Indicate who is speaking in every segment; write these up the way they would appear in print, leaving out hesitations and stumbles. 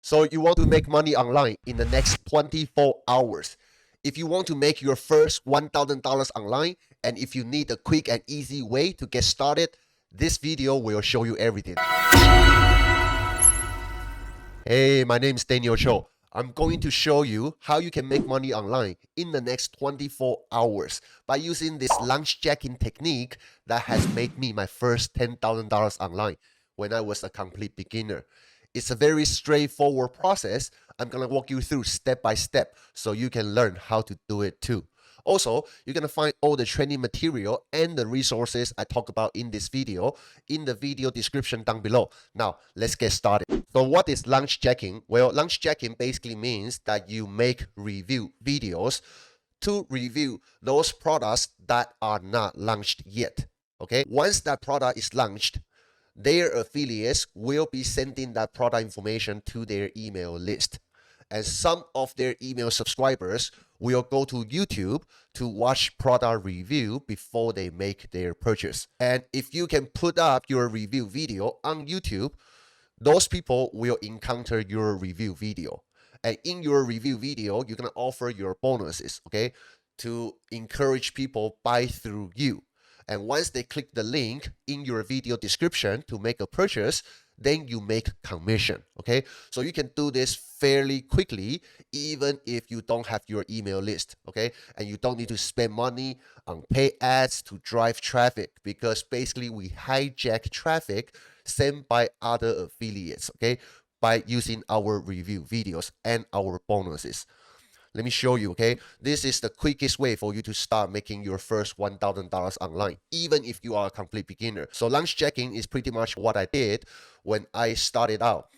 Speaker 1: So you want to make money online in the next 24 hours. If you want to make your first $1,000 online, and if you need a quick and easy way to get started, this video will show you everything. Hey, my name is Daniel Cho. I'm going to show you how you can make money online in the next 24 hours by using this lunch jacking technique that has made me my first $10,000 online when I was a complete beginner. It's a very straightforward process. I'm going to walk you through step by step so you can learn how to do it too. Also, you're going to find all the training material and the resources I talk about in this video in the video description down below. Now, let's get started. So what is lunch jacking? Well, lunch jacking basically means that you make review videos to review those products that are not launched yet. Okay, once that product is launched, their affiliates will be sending that product information to their email list. And some of their email subscribers will go to YouTube to watch product review before they make their purchase. And if you can put up your review video on YouTube, those people will encounter your review video. And in your review video, you're going to offer your bonuses, okay, to encourage people buy through you. And once they click the link in your video description to make a purchase, then you make commission, okay? So you can do this fairly quickly, even if you don't have your email list, okay? And you don't need to spend money on paid ads to drive traffic, because basically we hijack traffic sent by other affiliates, okay, by using our review videos and our bonuses. Let me show you, okay? This is the quickest way for you to start making your first $1,000 online, even if you are a complete beginner. So lunch jacking is pretty much what I did when I started out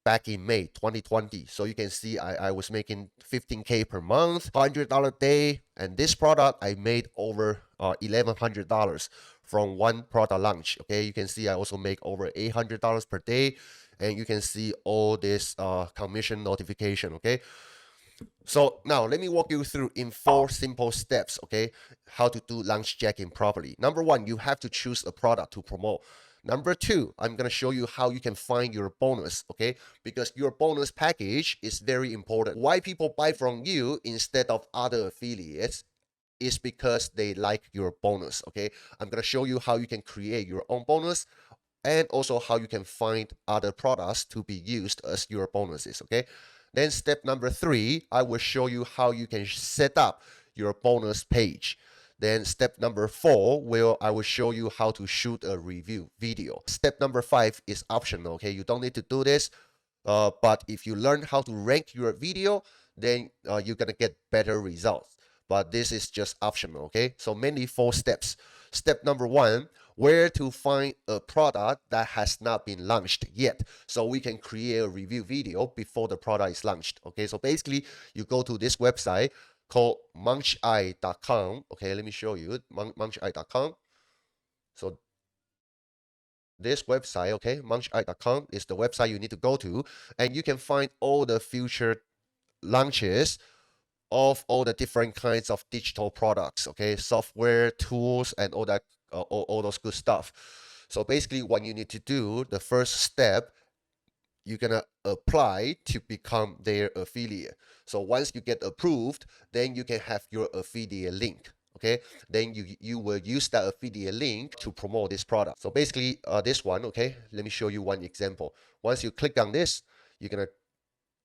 Speaker 1: back in May 2020. So you can see I was making 15K per month, $100 a day. And this product, I made over $1,100 from one product launch. Okay, you can see I also make over $800 per day. And you can see all this commission notification, okay? So now let me walk you through in 4 simple steps, okay, how to do lunch jacking properly. Number 1, you have to choose a product to promote. Number 2, I'm going to show you how you can find your bonus, okay, because your bonus package is very important. Why people buy from you instead of other affiliates is because they like your bonus, okay? I'm going to show you how you can create your own bonus and also how you can find other products to be used as your bonuses, okay? Then step number 3, I will show you how you can set up your bonus page. Then step number 4, I will show you how to shoot a review video. Step number 5 is optional, okay? You don't need to do this, but if you learn how to rank your video, then you're gonna get better results. But this is just optional, okay? So mainly 4 steps. Step number 1, where to find a product that has not been launched yet, so we can create a review video before the product is launched, okay? So basically you go to this website called muncheye.com, okay? Let me show you muncheye.com. So this website, okay, muncheye.com is the website you need to go to, and you can find all the future launches of all the different kinds of digital products, okay, software, tools, and all that, all those good stuff. So basically, what you need to do, the first step, you're gonna apply to become their affiliate. So once you get approved, then you can have your affiliate link. Okay, then you will use that affiliate link to promote this product. So basically, this one, okay, let me show you one example. Once you click on this, you're gonna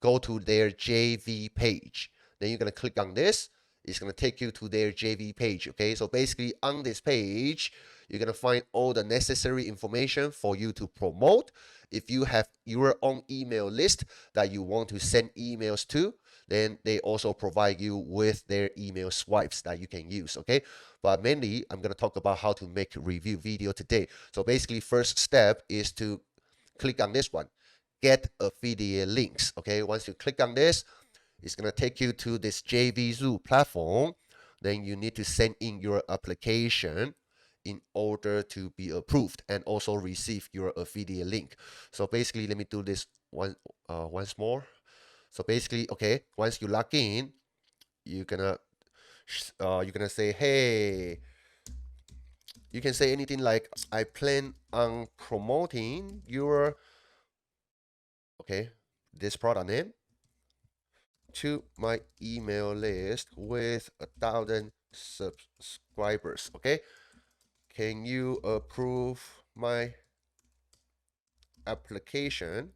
Speaker 1: go to their JV page. Then you're gonna click on this. It's gonna take you to their JV page. Okay, so basically on this page, you're gonna find all the necessary information for you to promote. If you have your own email list that you want to send emails to, then they also provide you with their email swipes that you can use. Okay, but mainly I'm gonna talk about how to make a review video today. So basically, first step is to click on this one, get affiliate links. Okay, once you click on this, it's going to take you to this JVZoo platform. Then you need to send in your application in order to be approved and also receive your affiliate link. So basically, let me do this once more. So basically, okay, once you log in, you're gonna say, hey, you can say anything like, I plan on promoting your, okay, this product name to my email list with 1,000 subscribers. Okay, can you approve my application?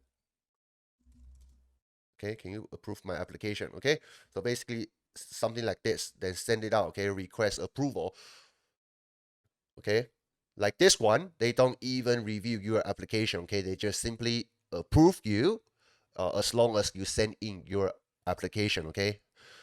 Speaker 1: Okay, can you approve my application? Okay, so basically something like this, then send it out. Okay, request approval. Okay, like this one, they don't even review your application. Okay, they just simply approve you as long as you send in your application. Okay,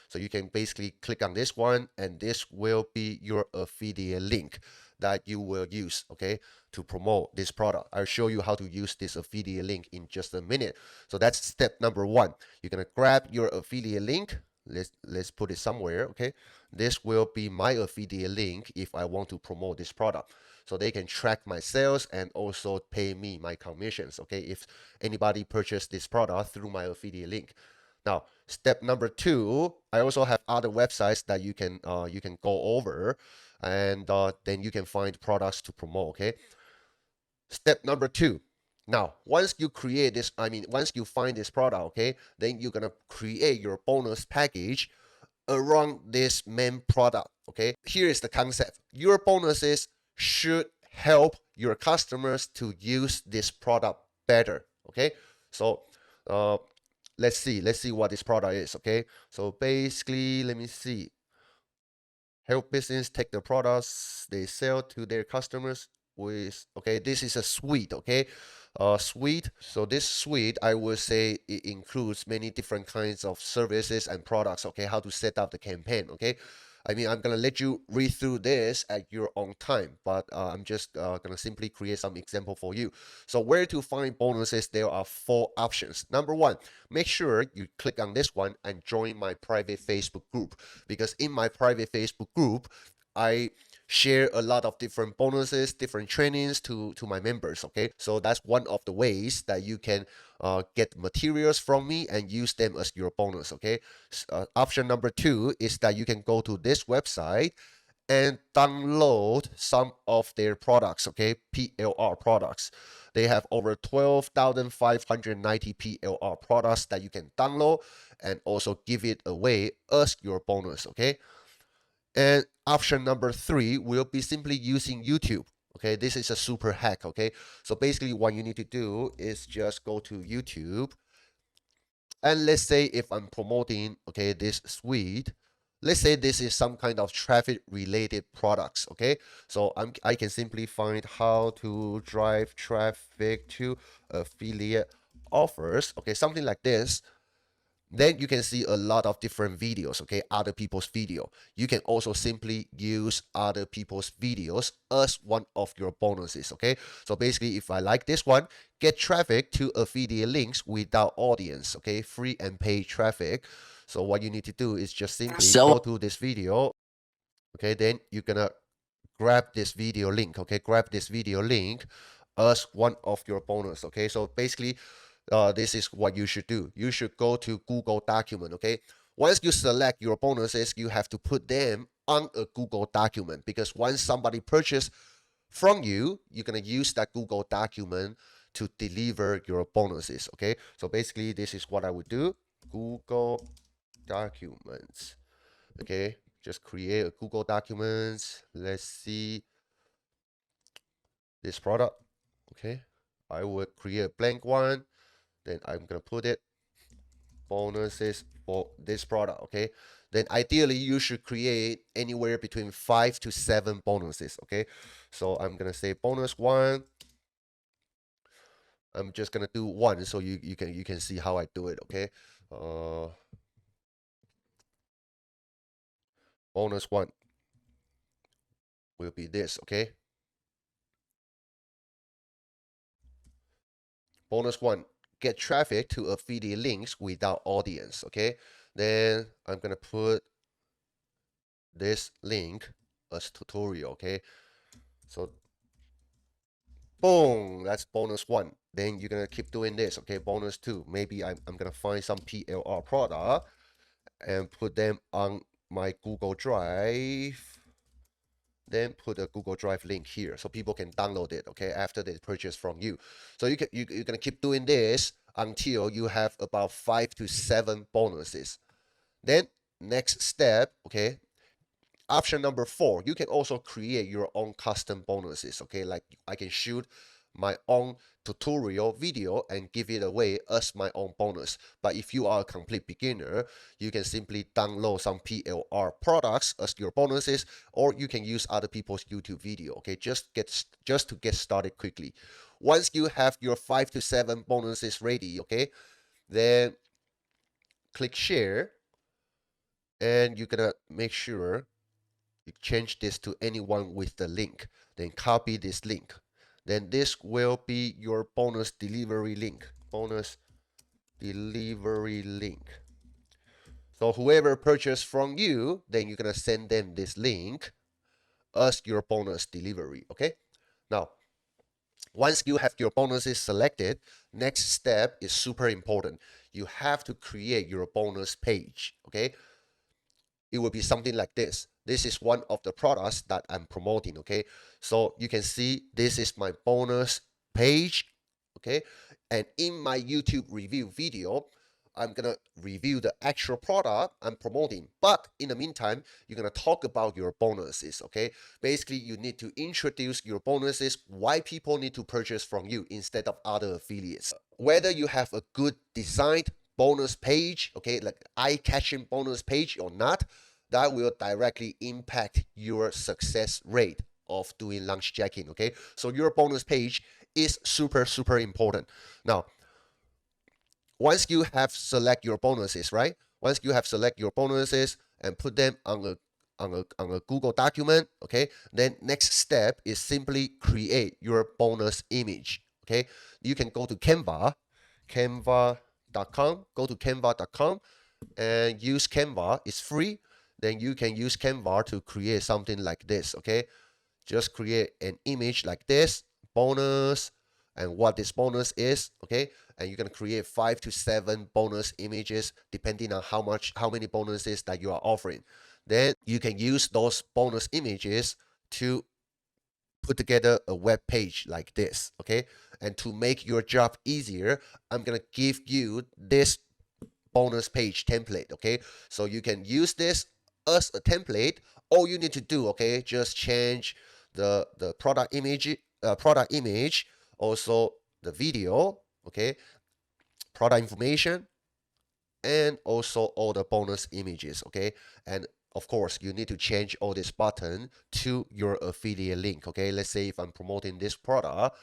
Speaker 1: so you can basically click on this one, and this will be your affiliate link that you will use, okay, to promote this product. I'll show you how to use this affiliate link in just a minute. So that's step number one. You're gonna grab your affiliate link. Let's put it somewhere. Okay, this will be my affiliate link if I want to promote this product, so they can track my sales and also pay me my commissions. Okay, if anybody purchased this product through my affiliate link. Now, step number two, I also have other websites that you can go over, and then you can find products to promote. Okay. Step number two. Now, once you create this, once you find this product, okay, then you're gonna create your bonus package around this main product. Okay. Here is the concept. Your bonuses should help your customers to use this product better. Okay. So, uh, let's see what this product is. Okay, so basically, let me see. Help business take the products they sell to their customers with, okay, this is a suite. Okay, suite. So this suite, I would say, it includes many different kinds of services and products. Okay, how to set up the campaign. Okay, I'm gonna let you read through this at your own time, but I'm just gonna simply create some example for you. So where to find bonuses? There are four options. Number one, make sure you click on this one and join my private Facebook group, because in my private Facebook group, I share a lot of different bonuses, different trainings to my members. Okay, so that's one of the ways that you can get materials from me and use them as your bonus. Okay, option number two is that you can go to this website and download some of their products. Okay, PLR products. They have over 12,590 PLR products that you can download and also give it away as your bonus. Okay, and option number three will be simply using YouTube. Okay, this is a super hack. Okay, so basically what you need to do is just go to YouTube, and let's say if I'm promoting, okay, this suite, let's say this is some kind of traffic related products. Okay, so I can simply find how to drive traffic to affiliate offers. Okay, something like this. Then you can see a lot of different videos. Okay, other people's video. You can also simply use other people's videos as one of your bonuses. Okay, so basically, if I like this one, get traffic to affiliate links without audience. Okay, free and paid traffic. So what you need to do is just simply go to this video. Okay, then you're gonna grab this video link. Okay, grab this video link as one of your bonus. Okay, so basically, this is what you should do. You should go to Google document. Okay, once you select your bonuses, you have to put them on a Google document, because once somebody purchase from you, you're gonna use that Google document to deliver your bonuses. Okay, so basically, this is what I would do. Google documents. Okay, just create a Google documents. Let's see this product. Okay, I would create a blank one, then I'm gonna put it bonuses for this product. Okay, then ideally you should create anywhere between 5 to 7 bonuses. Okay, so I'm gonna say bonus one. I'm just gonna do one so you can see how I do it. Okay, uh bonus one will be this. Okay, bonus one, get traffic to affiliate links without audience. Okay, then I'm gonna put this link as tutorial. Okay, so boom, that's bonus one. Then you're gonna keep doing this. Okay, bonus two, maybe I'm gonna find some PLR product and put them on my Google Drive, then put a Google Drive link here so people can download it. Okay, after they purchase from you. So you're gonna keep doing this until you have about 5 to 7 bonuses. Then next step, okay, option number 4, you can also create your own custom bonuses. Okay, like I can shoot my own tutorial video and give it away as my own bonus. But if you are a complete beginner, you can simply download some PLR products as your bonuses, or you can use other people's YouTube video. Okay, just to get started quickly. Once you have your 5 to 7 bonuses ready, okay, then click share, and you're gonna make sure you change this to anyone with the link. Then copy this link. Then this will be your bonus delivery link. Bonus delivery link. So whoever purchased from you, then you're gonna send them this link as your bonus delivery. Okay. Now, once you have your bonuses selected, next step is super important. You have to create your bonus page. Okay. It will be something like this. This is one of the products that I'm promoting. Okay, so you can see this is my bonus page. Okay, and in my YouTube review video, I'm gonna review the actual product I'm promoting, but in the meantime, you're gonna talk about your bonuses. Okay, basically you need to introduce your bonuses, why people need to purchase from you instead of other affiliates. Whether you have a good designed bonus page, okay, like eye-catching bonus page or not, that will directly impact your success rate of doing LaunchJacking. Okay, so your bonus page is super important. Now, once you have select your bonuses, right? Once you have select your bonuses and put them on a Google document, okay, then next step is simply create your bonus image. Okay, you can go to canva.com, go to canva.com and use Canva. It's free. Then you can use Canva to create something like this. Okay, just create an image like this, bonus, and what this bonus is. Okay, and you're gonna create 5 to 7 bonus images depending on how many bonuses that you are offering. Then you can use those bonus images to put together a web page like this. Okay, and to make your job easier, I'm gonna give you this bonus page template. Okay, so you can use this as a template. All you need to do, okay, just change the product image, also the video, okay, product information, and also all the bonus images. Okay, and of course you need to change all this button to your affiliate link. Okay, let's say if I'm promoting this product,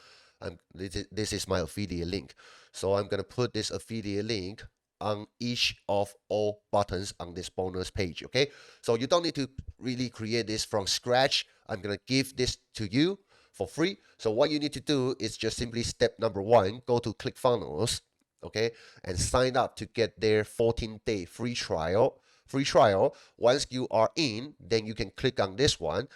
Speaker 1: this is my affiliate link, so I'm gonna put this affiliate link on each of all buttons on this bonus page. Okay, so you don't need to really create this from scratch. I'm gonna give this to you for free. So what you need to do is just simply step number 1, go to ClickFunnels, okay, and sign up to get their 14-day free trial. Once you are in, then you can click on this one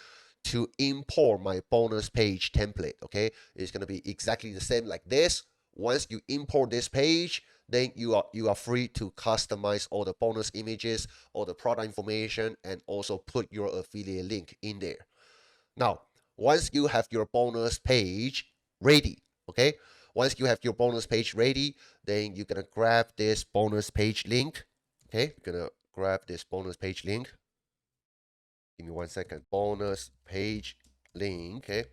Speaker 1: to import my bonus page template. Okay, it's gonna be exactly the same like this. Once you import this page, then you are free to customize all the bonus images, all the product information, and also put your affiliate link in there. Now, once you have your bonus page ready, okay, once you have your bonus page ready, then you're gonna grab this bonus page link. Okay, you're gonna grab this bonus page link. Give me 1 second. Bonus page link. Okay,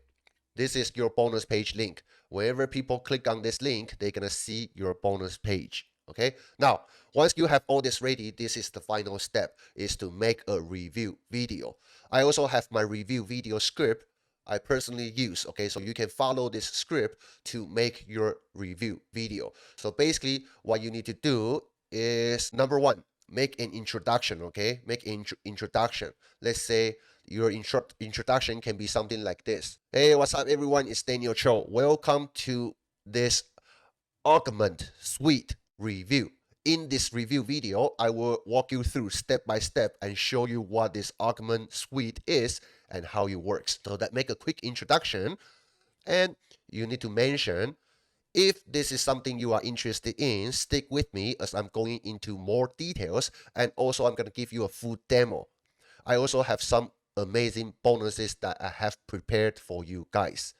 Speaker 1: this is your bonus page link. Whenever people click on this link, they're gonna see your bonus page. Okay, now once you have all this ready, this is the final step, is to make a review video. I also have my review video script I personally use. Okay, so you can follow this script to make your review video. So basically what you need to do is, number 1, make an introduction. Okay, make an introduction. Let's say your introduction can be something like this. Hey, what's up everyone, it's Daniel Cho. Welcome to this Augment Suite review. In this review video, I will walk you through step by step and show you what this Augment Suite is and how it works. So that make a quick introduction, and you need to mention, if this is something you are interested in, stick with me as I'm going into more details, and also I'm going to give you a full demo. I also have some amazing bonuses that I have prepared for you guys.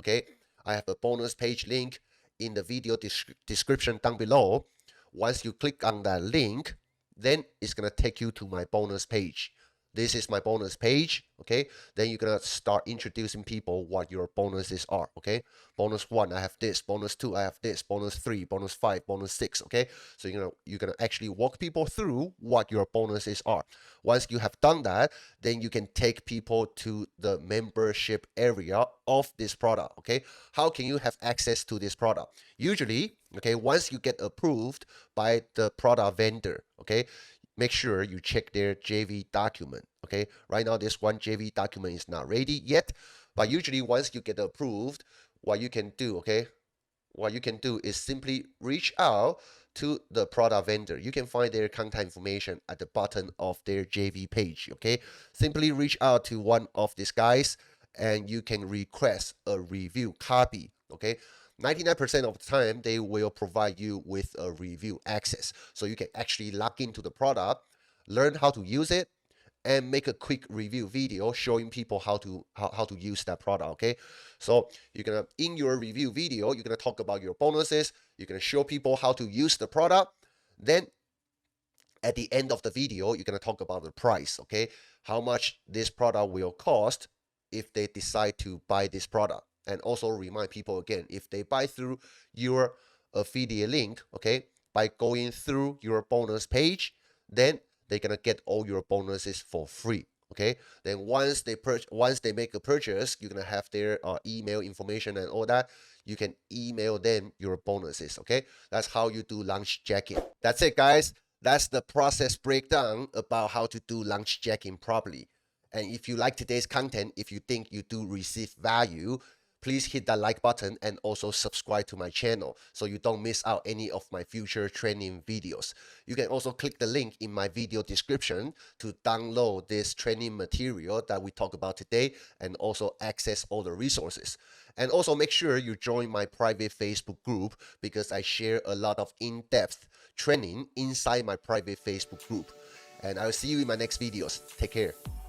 Speaker 1: Okay, I have a bonus page link. in the video description down below. Once you click on that link, then it's gonna take you to my bonus page. This is my bonus page, okay? Then you're gonna start introducing people what your bonuses are, okay? Bonus 1, I have this. Bonus 2, I have this. Bonus 3, bonus 5, bonus 6, okay? So you're gonna actually walk people through what your bonuses are. Once you have done that, then you can take people to the membership area of this product, okay? How can you have access to this product? Usually, okay, once you get approved by the product vendor, okay, make sure you check their JV document. Okay, right now this one JV document is not ready yet, but usually once you get approved, what you can do, okay, what you can do is simply reach out to the product vendor. You can find their contact information at the bottom of their JV page. Okay, simply reach out to one of these guys and you can request a review copy. Okay, 99% of the time they will provide you with a review access, so you can actually log into the product, learn how to use it, and make a quick review video showing people how to use that product. Okay, so you're gonna, in your review video, you're gonna talk about your bonuses, you're gonna show people how to use the product. Then at the end of the video, you're gonna talk about the price. Okay, how much this product will cost if they decide to buy this product, and also remind people again, if they buy through your affiliate link, okay, by going through your bonus page, then they're gonna get all your bonuses for free. Okay, then once they make a purchase, you're gonna have their email information and all that. You can email them your bonuses. Okay, that's how you do launch jacking. That's it, guys. That's the process breakdown about how to do launch jacking properly. And if you like today's content, if you think you do receive value, please hit that like button and also subscribe to my channel so you don't miss out any of my future training videos. You can also click the link in my video description to download this training material that we talk about today and also access all the resources. And also make sure you join my private Facebook group because I share a lot of in-depth training inside my private Facebook group. And I'll see you in my next videos. Take care.